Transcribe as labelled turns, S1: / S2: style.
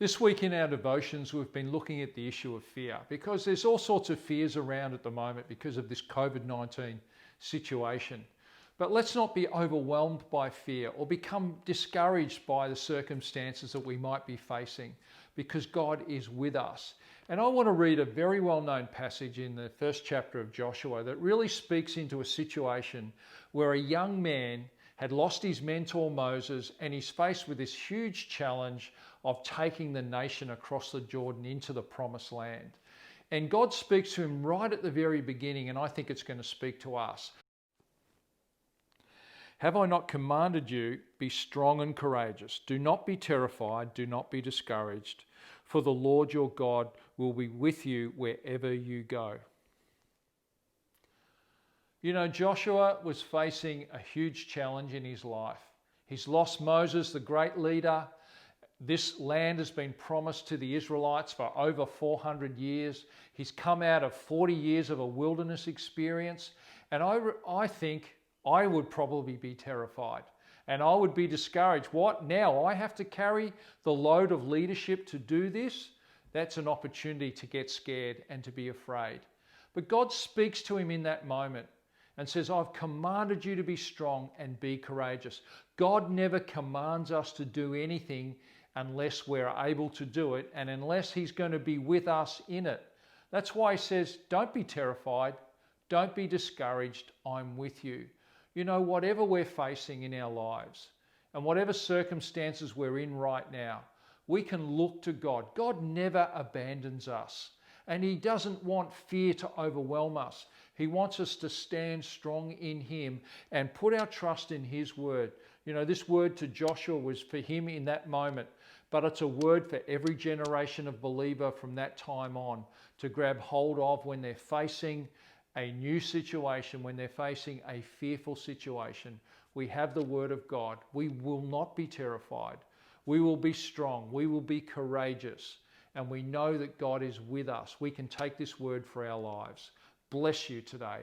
S1: This week in our devotions, we've been looking at the issue of fear because there's all sorts of fears around at the moment because of this COVID-19 situation. But let's not be overwhelmed by fear or become discouraged by the circumstances that we might be facing, because God is with us. And I want to read a very well-known passage in the first chapter of Joshua that really speaks into a situation where a young man had lost his mentor Moses and he's faced with this huge challenge of taking the nation across the Jordan into the promised land. And God speaks to him right at the very beginning, and I think it's going to speak to us. Have I not commanded you, be strong and courageous? Do not be terrified, do not be discouraged, for the Lord your God will be with you wherever you go. You know, Joshua was facing a huge challenge in his life. He's lost Moses, the great leader. This land has been promised to the Israelites for over 400 years. He's come out of 40 years of a wilderness experience. And I think I would probably be terrified and I would be discouraged. What? Now I have to carry the load of leadership to do this? That's an opportunity to get scared and to be afraid. But God speaks to him in that moment and says, I've commanded you to be strong and be courageous. God never commands us to do anything unless we're able to do it and unless he's going to be with us in it. That's why he says, don't be terrified, don't be discouraged, I'm with you. You know, whatever we're facing in our lives and whatever circumstances we're in right now, we can look to God. God never abandons us, and he doesn't want fear to overwhelm us. He wants us to stand strong in him and put our trust in his word. You know, this word to Joshua was for him in that moment, but it's a word for every generation of believer from that time on to grab hold of when they're facing a new situation, when they're facing a fearful situation. We have the word of God. We will not be terrified. We will be strong. We will be courageous. And we know that God is with us. We can take this word for our lives. Bless you today.